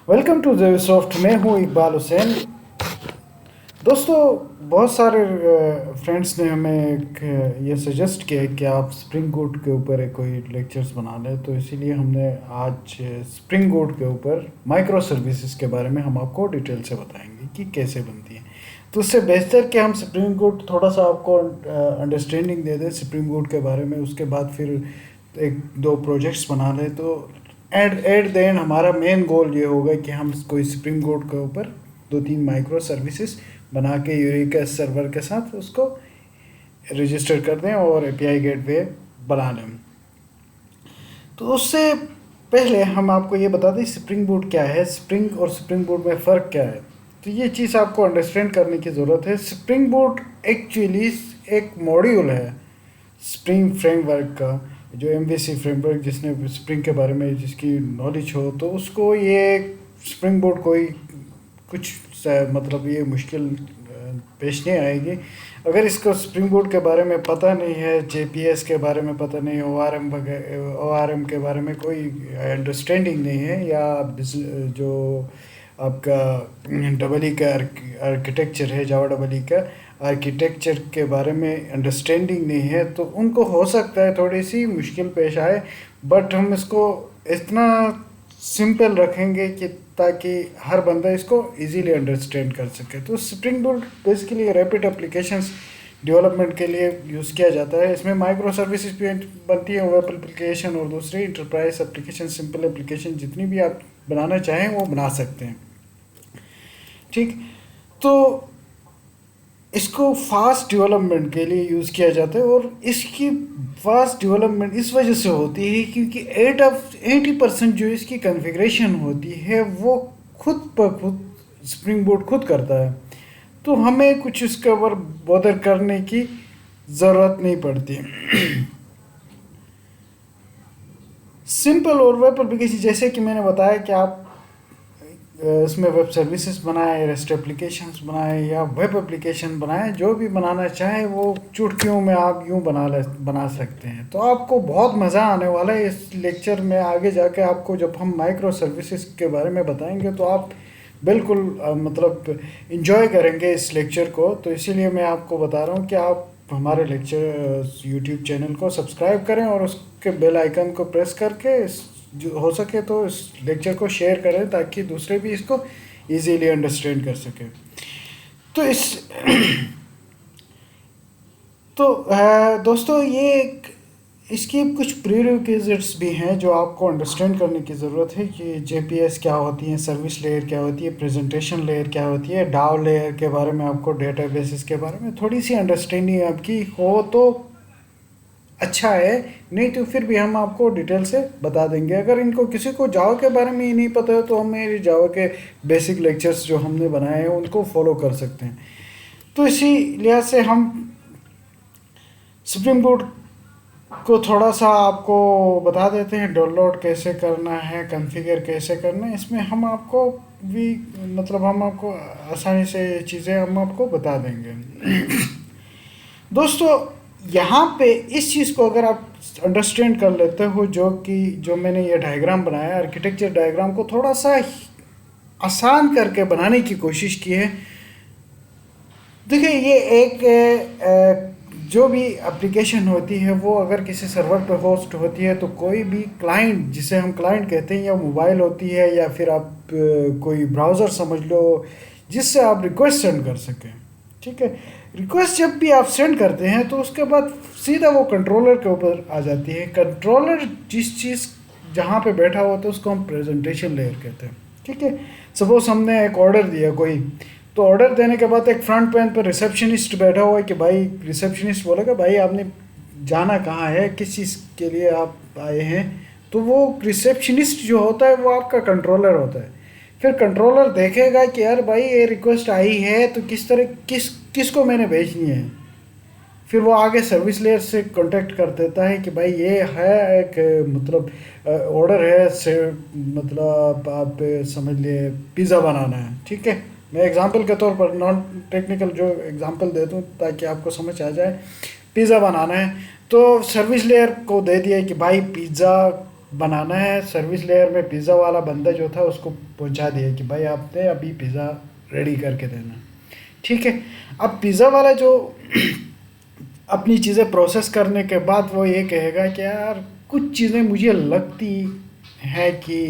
Welcome too soft. मैं हूँ इकबाल हुसैन। दोस्तों, बहुत सारे फ्रेंड्स ने हमें ये सजेस्ट किया कि आप स्प्रिंग बूट के ऊपर एक कोई लेक्चर्स बना लें, तो इसीलिए हमने आज स्प्रिंग बूट के ऊपर माइक्रो सर्विसेज के बारे में हम आपको डिटेल से बताएंगे कि कैसे बनती है। तो उससे बेहतर कि हम स्प्रिंग बूट थोड़ा सा आपको अंडरस्टैंडिंग दे दें स्प्रिंग बूट के बारे में, उसके बाद फिर एक दो प्रोजेक्ट्स बना लें। तो एट द एंड हमारा मेन गोल ये होगा कि हम कोई स्प्रिंग बूट के ऊपर दो तीन माइक्रो सर्विसेज बना के यूरिका सर्वर के साथ उसको रजिस्टर कर दें और एपीआई गेटवे बना लें। तो उससे पहले हम आपको ये बता दें स्प्रिंग बूट क्या है, स्प्रिंग और स्प्रिंग बूट में फ़र्क क्या है। तो ये चीज़ आपको अंडरस्टैंड करने की ज़रूरत है। स्प्रिंग बूट एक्चुअली एक मॉड्यूल है स्प्रिंग फ्रेमवर्क का, जो एमवीसी फ्रेमवर्क, जिसने स्प्रिंग के बारे में जिसकी नॉलेज हो तो उसको ये स्प्रिंग बूट कोई कुछ मतलब ये मुश्किल पेश नहीं आएगी। अगर इसको स्प्रिंग बूट के बारे में पता नहीं है, जेपीएस के बारे में पता नहीं है, ओआरएम के बारे में कोई अंडरस्टैंडिंग नहीं है, या जो आपका डबल ई का आर्किटेक्चर है, जावा डबल ई का आर्किटेक्चर के बारे में अंडरस्टैंडिंग नहीं है, तो उनको हो सकता है थोड़ी सी मुश्किल पेश आए। बट हम इसको इतना सिंपल रखेंगे कि ताकि हर बंदा इसको इजीली अंडरस्टैंड कर सके। तो spring boot basically rapid applications development के लिए यूज़ किया जाता है। इसमें माइक्रो सर्विसेज भी बनती है, वेब एप्लीकेशन और दूसरी इंटरप्राइज एप्लीकेशन, सिंपल एप्लीकेशन जितनी भी आप बनाना चाहें वो बना सकते हैं। ठीक, तो इसको फास्ट डेवलपमेंट के लिए यूज़ किया जाता है, और इसकी फास्ट डेवलपमेंट इस वजह से होती है क्योंकि 80% जो इसकी कॉन्फ़िगरेशन होती है वो खुद ब खुद स्प्रिंग बूट खुद करता है। तो हमें कुछ इसके ऊपर बॉदर करने की ज़रूरत नहीं पड़ती। सिंपल और वेब एप्लीकेशन, जैसे कि मैंने बताया कि आप इसमें वेब सर्विसेज बनाए, रेस्ट एप्लीकेशंस बनाए या वेब एप्लीकेशन बनाए, जो भी बनाना चाहे वो चुटकियों में आप यूँ बना सकते हैं। तो आपको बहुत मज़ा आने वाला है इस लेक्चर में। आगे जाके आपको जब हम माइक्रो सर्विसेज के बारे में बताएंगे तो आप बिल्कुल मतलब इन्जॉय करेंगे इस लेक्चर को। तो इसीलिए मैं आपको बता रहा हूँ कि आप हमारे लेक्चर यूट्यूब चैनल को सब्सक्राइब करें और उसके बेल आइकन को प्रेस करके जो हो सके तो इस लेक्चर को शेयर करें ताकि दूसरे भी इसको इजीली अंडरस्टैंड कर सकें। तो दोस्तों, इसकी कुछ प्रीरिक्विजिट्स भी हैं जो आपको अंडरस्टैंड करने की ज़रूरत है कि जेपीएस क्या होती है, सर्विस लेयर क्या होती है, प्रेजेंटेशन लेयर क्या होती है, डाव लेयर के बारे में आपको, डेटाबेसेस के बारे में थोड़ी सी अंडरस्टैंडिंग आपकी हो तो अच्छा है, नहीं तो फिर भी हम आपको डिटेल से बता देंगे। अगर इनको किसी को जावा के बारे में ही नहीं पता है तो हम मेरे जावा के बेसिक लेक्चर्स जो हमने बनाए हैं उनको फॉलो कर सकते हैं। तो इसी लिहाज से हम स्प्रिंग बूट को थोड़ा सा आपको बता देते हैं, डाउनलोड कैसे करना है, कॉन्फ़िगर कैसे करना है। इसमें हम आपको भी मतलब हम आपको आसानी से चीज़ें हम आपको बता देंगे। दोस्तों, यहाँ पे इस चीज़ को अगर आप अंडरस्टैंड कर लेते हो, जो मैंने ये डायग्राम बनाया, आर्किटेक्चर डायग्राम को थोड़ा सा आसान करके बनाने की कोशिश की है। देखिए, ये एक जो भी एप्लीकेशन होती है वो अगर किसी सर्वर पे होस्ट होती है तो कोई भी क्लाइंट, जिसे हम क्लाइंट कहते हैं, या मोबाइल होती है या फिर आप कोई ब्राउज़र समझ लो जिससे आप रिक्वेस्ट सेंड कर सकें। ठीक है, रिक्वेस्ट जब भी आप सेंड करते हैं तो उसके बाद सीधा वो कंट्रोलर के ऊपर आ जाती है। कंट्रोलर जिस चीज़ जहाँ पे बैठा होता है उसको हम प्रेजेंटेशन लेयर कहते हैं। ठीक है, सपोज हमने एक ऑर्डर दिया कोई, तो ऑर्डर देने के बाद एक फ्रंट पैन पर रिसेप्शनिस्ट बैठा हुआ है कि भाई, रिसेप्शनिस्ट बोलेगा भाई आपने जाना कहाँ है, किस चीज़ के लिए आप आए हैं। तो वो रिसेप्शनिस्ट जो होता है वो आपका कंट्रोलर होता है। फिर कंट्रोलर देखेगा कि यार भाई ये रिक्वेस्ट आई है तो किसको मैंने भेजनी है। फिर वो आगे सर्विस लेयर से कांटेक्ट कर देता है कि भाई ये है एक मतलब ऑर्डर है से, मतलब आप समझ लिए पिज़्ज़ा बनाना है। ठीक है, मैं एग्जांपल के तौर पर नॉन टेक्निकल जो एग्जांपल दे दूँ ताकि आपको समझ आ जाए। पिज़्ज़ा बनाना है तो सर्विस लेयर को दे दिया कि भाई पिज़्ज़ा बनाना है। सर्विस लेयर में पिज़्ज़ा वाला बंदा जो था उसको पहुंचा दिया कि भाई आपने अभी पिज़्ज़ा रेडी करके देना, ठीक है। अब पिज़्ज़ा वाला जो अपनी चीज़ें प्रोसेस करने के बाद वो ये कहेगा कि यार कुछ चीज़ें मुझे लगती हैं कि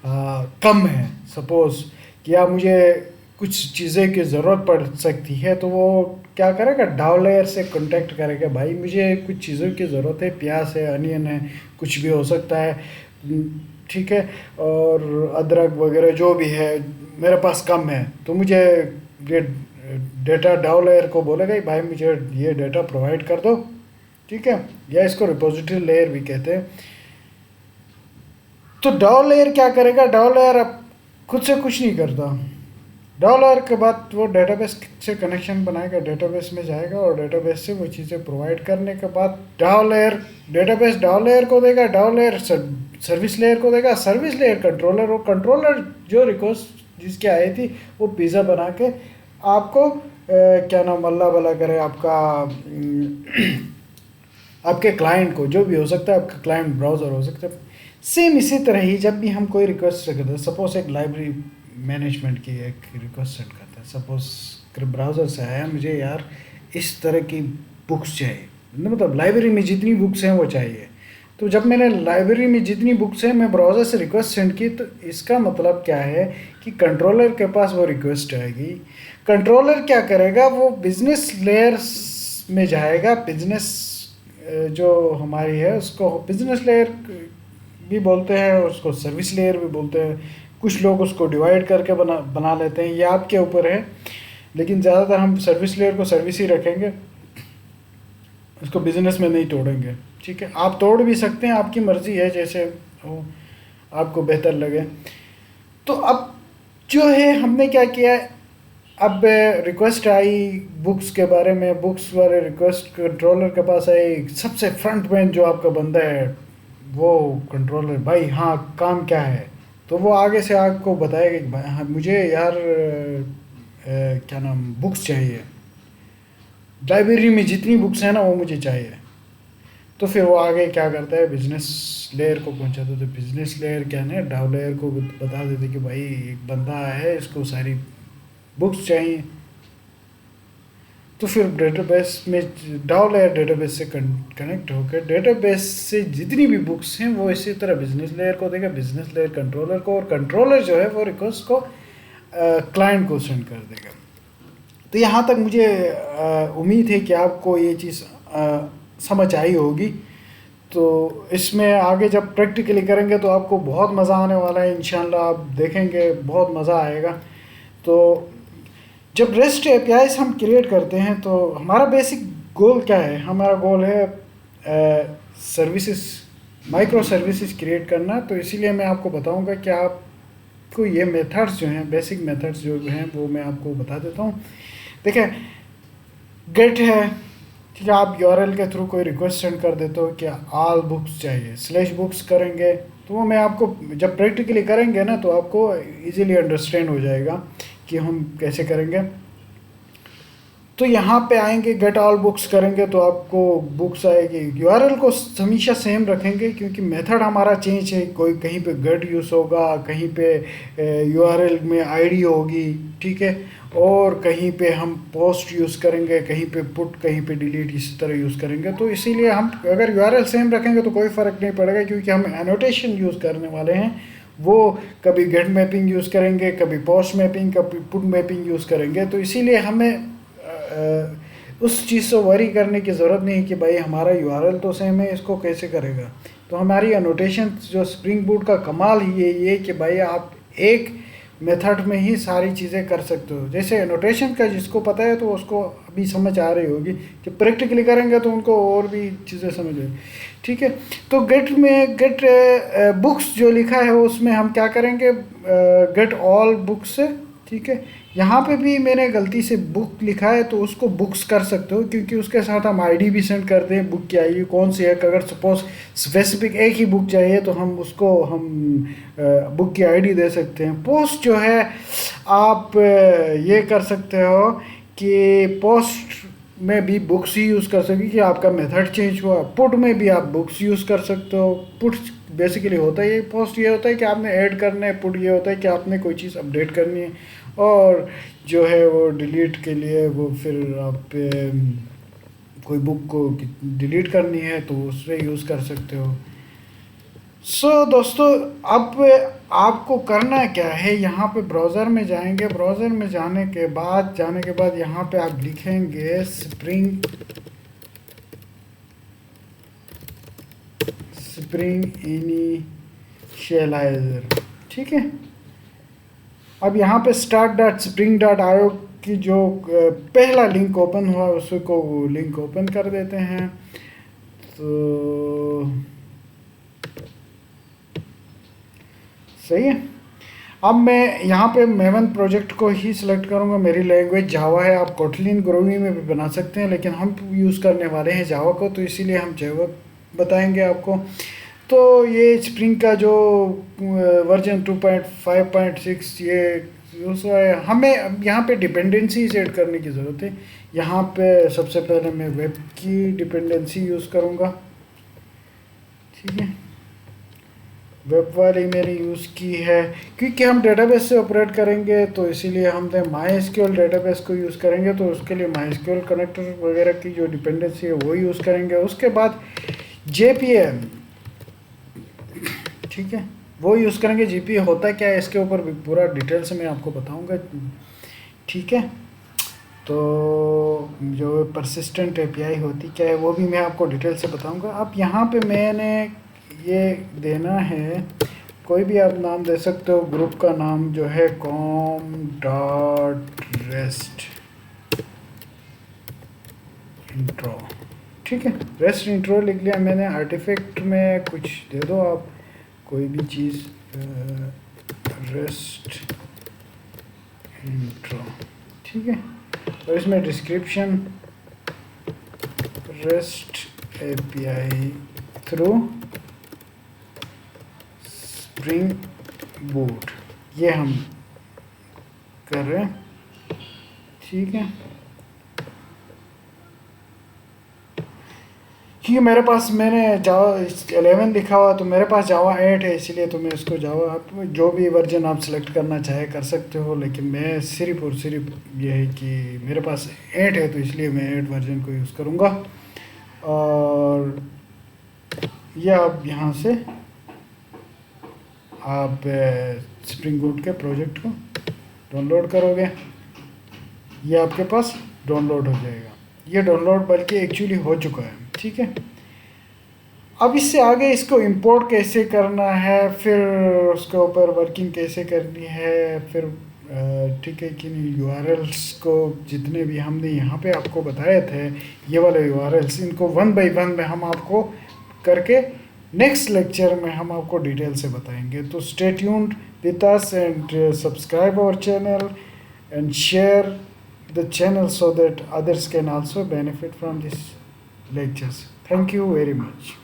कम है, सपोज़ कि यार मुझे कुछ चीज़ें की ज़रूरत पड़ सकती है, तो वो क्या करेगा, डाउ लेयर से कांटेक्ट करेगा, भाई मुझे कुछ चीज़ों की ज़रूरत है, प्याज है, अनियन है, कुछ भी हो सकता है, ठीक है, और अदरक वगैरह जो भी है मेरे पास कम है, तो मुझे ये डेटा डाउ लेयर को बोलेगा भाई मुझे ये डेटा प्रोवाइड कर दो, ठीक है, या इसको रिपोजिटरी लेयर भी कहते हैं। तो डाउ लेयर क्या करेगा, डाउ लेयर अब खुद से कुछ नहीं करता। डाउ लेयर के बाद वो डेटाबेस से कनेक्शन बनाएगा, डेटाबेस में जाएगा और डेटाबेस से वो चीज़ें प्रोवाइड करने के बाद डाउ लेयर, डेटाबेस डाउ लेयर को देगा, डाउ लेयर सर्विस लेयर को देगा, सर्विस लेयर कंट्रोलर, वो कंट्रोलर जो रिक्वेस्ट जिसकी आई थी वो पिज़्ज़ा बना के आपको क्या नाम अल्लाह भला करे आपका आपके क्लाइंट को, जो भी हो सकता है, आपका क्लाइंट ब्राउज़र हो सकता है। सेम इसी तरह ही जब भी हम कोई रिक्वेस्ट करते हैं, सपोज एक लाइब्रेरी मैनेजमेंट की एक रिक्वेस्ट सेंड करता है, सपोज ब्राउज़र से आया मुझे यार इस तरह की बुक्स चाहिए, मतलब लाइब्रेरी में जितनी बुक्स हैं वो चाहिए। तो जब मैंने लाइब्रेरी में जितनी बुक्स हैं मैं ब्राउज़र से रिक्वेस्ट सेंड की, तो इसका मतलब क्या है कि कंट्रोलर के पास वो रिक्वेस्ट आएगी। कंट्रोलर क्या करेगा, वो बिजनेस लेयर्स में जाएगा, बिजनेस जो हमारी है उसको बिजनेस लेयर भी बोलते हैं, उसको सर्विस लेयर भी बोलते हैं, कुछ लोग उसको डिवाइड करके बना लेते हैं, ये आपके ऊपर है, लेकिन ज़्यादातर हम सर्विस लेयर को सर्विस ही रखेंगे, उसको बिज़नेस में नहीं तोड़ेंगे, ठीक है। आप तोड़ भी सकते हैं, आपकी मर्ज़ी है, जैसे हो आपको बेहतर लगे। तो अब जो है हमने क्या किया है, अब रिक्वेस्ट आई बुक्स के बारे में, बुक्स वाले रिक्वेस्ट कंट्रोलर के पास आई, सबसे फ्रंट में जो आपका बंदा है वो कंट्रोलर, भाई हाँ काम क्या है, तो वो आगे से आपको बताएगा कि भाई हाँ मुझे यार क्या नाम बुक्स चाहिए, लाइब्रेरी में जितनी बुक्स हैं ना वो मुझे चाहिए। तो फिर वो आगे क्या करता है, बिजनेस लेयर को पहुंचाता है, तो बिजनेस लेयर क्या है, डाउ लेयर को बता देते कि भाई एक बंदा है इसको सारी बुक्स चाहिए। तो फिर डेटाबेस में डाउ लेयर डेटाबेस से कनेक्ट होकर डेटाबेस से जितनी भी बुक्स हैं वो इसी तरह बिजनेस लेयर को देगा, बिजनेस लेयर कंट्रोलर को, और कंट्रोलर जो है वो रिक्वेस्ट को क्लाइंट को सेंड कर देगा। तो यहाँ तक मुझे उम्मीद है कि आपको ये चीज़ समझ आई होगी। तो इसमें आगे जब प्रैक्टिकली करेंगे तो आपको बहुत मज़ा आने वाला है, इंशाल्लाह आप देखेंगे बहुत मज़ा आएगा। तो जब रेस्ट एपीआईज हम क्रिएट करते हैं तो हमारा बेसिक गोल क्या है, हमारा गोल है सर्विसेज, माइक्रो सर्विसेज क्रिएट करना। तो इसीलिए मैं आपको बताऊंगा कि आपको ये मेथड्स जो हैं, बेसिक मेथड्स जो हैं वो मैं आपको बता देता हूँ। देखिए गेट है, ठीक है, आप यूआरएल के थ्रू कोई रिक्वेस्ट सेंड कर देते हो कि ऑल बुक्स चाहिए, स्लैश बुक्स करेंगे, तो वो मैं आपको जब प्रैक्टिकली करेंगे ना तो आपको इजीली अंडरस्टैंड हो जाएगा कि हम कैसे करेंगे। तो यहाँ पे आएंगे गेट ऑल बुक्स करेंगे तो आपको बुक्स आएगी। यूआरएल को हमेशा सेम रखेंगे क्योंकि मेथड हमारा चेंज है, कोई कहीं पे गेट यूज़ होगा, कहीं पे यूआरएल में आईडी होगी, ठीक है, और कहीं पे हम पोस्ट यूज़ करेंगे, कहीं पे पुट, कहीं पे डिलीट, इसी तरह यूज़ करेंगे। तो इसीलिए हम अगर यूआरएल सेम रखेंगे तो कोई फ़र्क नहीं पड़ेगा क्योंकि हम एनोटेशन यूज़ करने वाले हैं। वो कभी गेट मैपिंग यूज़ करेंगे, कभी पोस्ट मैपिंग, कभी पुट मैपिंग यूज़ करेंगे। तो इसीलिए हमें उस चीज़ से वरी करने की ज़रूरत नहीं कि भाई हमारा यूआरएल तो सेम है, इसको कैसे करेगा। तो हमारी एनोटेशन जो स्प्रिंग बूट का कमाल ही ये कि भाई आप एक मेथड में ही सारी चीज़ें कर सकते हो। जैसे एनोटेशन का जिसको पता है तो उसको अभी समझ आ रही होगी, कि प्रैक्टिकली करेंगे तो उनको और भी चीज़ें समझ आएगी, ठीक है। तो गेट में गेट बुक्स जो लिखा है उसमें हम क्या करेंगे, गेट ऑल बुक्स, ठीक है। यहाँ पे भी मैंने गलती से बुक लिखा है तो उसको बुक्स कर सकते हो क्योंकि उसके साथ हम आईडी भी सेंड करते हैं, बुक की आईडी कौन सी है। अगर सपोज स्पेसिफिक एक ही बुक चाहिए तो हम उसको बुक की आईडी दे सकते हैं। पोस्ट जो है आप ये कर सकते हो कि पोस्ट में भी बुक्स ही यूज़ कर सकते कि आपका मेथड चेंज हुआ। पुट में भी आप बुक्स यूज़ कर सकते हो, पुट बेसिकली होता है, ये पोस्ट ये होता है कि आपने ऐड करना है, पुट ये होता है कि आपने कोई चीज़ अपडेट करनी है, और जो है वो डिलीट के लिए वो फिर आप कोई बुक को डिलीट करनी है तो उससे यूज़ कर सकते हो। दोस्तों, अब आपको करना क्या है, यहाँ पे ब्राउज़र में जाएंगे, ब्राउज़र में जाने के बाद यहाँ पे आप लिखेंगे स्प्रिंग इनिशियलाइजर, ठीक है। अब यहाँ पे start.spring.io की जो पहला लिंक ओपन हुआ उसको लिंक ओपन कर देते हैं। तो सही है। अब मैं यहाँ पे मेवन प्रोजेक्ट को ही सिलेक्ट करूँगा। मेरी लैंग्वेज जावा है, आप कोटलिन ग्रोवी में भी बना सकते हैं, लेकिन हम यूज़ करने वाले हैं जावा को, तो इसीलिए हम जावा बताएंगे आपको। तो ये स्प्रिंग का जो वर्जन 2.5.6 ये यूज़ है, हमें यहाँ पे डिपेंडेंसी सेट करने की ज़रूरत है। यहाँ पे सबसे पहले मैं वेब की डिपेंडेंसी यूज़ करूँगा, ठीक है। वेब वाली मेरी यूज़ की है, क्योंकि हम डेटाबेस से ऑपरेट करेंगे तो इसीलिए हमने MySQL डेटाबेस को यूज़ करेंगे, तो उसके लिए MySQL कनेक्टर वगैरह की जो डिपेंडेंसी है वो यूज़ करेंगे। उसके बाद JPA, ठीक है, वो यूज़ करेंगे। JPA होता क्या है इसके ऊपर भी पूरा डिटेल से मैं आपको बताऊंगा, ठीक है। तो जो परसिस्टेंट API होती क्या है वो भी मैं आपको डिटेल से बताऊंगा। अब यहाँ पे मैंने ये देना है, कोई भी आप नाम दे सकते हो, ग्रुप का नाम जो है com.rest इंट्रो, ठीक है। रेस्ट इंट्रो लिख लिया मैंने। आर्टिफैक्ट में कुछ दे दो आप, कोई भी चीज़, रेस्ट इंट्रो, ठीक है। और इसमें description rest API through spring boot, ये हम कर रहे हैं, ठीक है। क्योंकि मेरे पास मैंने जावा 11 लिखा हुआ, तो मेरे पास जावा 8 है, इसीलिए तो मैं इसको जावा, आप जो भी वर्जन आप सेलेक्ट करना चाहे कर सकते हो, लेकिन मैं सिर्फ और सिर्फ ये है कि मेरे पास 8 है, तो इसलिए मैं 8 वर्जन को यूज़ करूँगा। और ये आप यहाँ से आप स्प्रिंग बूट के प्रोजेक्ट को डाउनलोड करोगे, ये आपके पास डाउनलोड हो जाएगा। ये डाउनलोड बल्कि एक्चुअली हो चुका है, ठीक है। अब इससे आगे इसको इंपोर्ट कैसे करना है, फिर उसके ऊपर वर्किंग कैसे करनी है, फिर ठीक है कि नहीं, URLs को जितने भी हमने यहाँ पे आपको बताए थे, ये वाले URLs, इनको 1 बाय 1 में हम आपको करके नेक्स्ट लेक्चर में हम आपको डिटेल से बताएंगे। तो stay tuned with us and subscribe our channel and share the channel so that others can also benefit from these lectures. Thank you very much.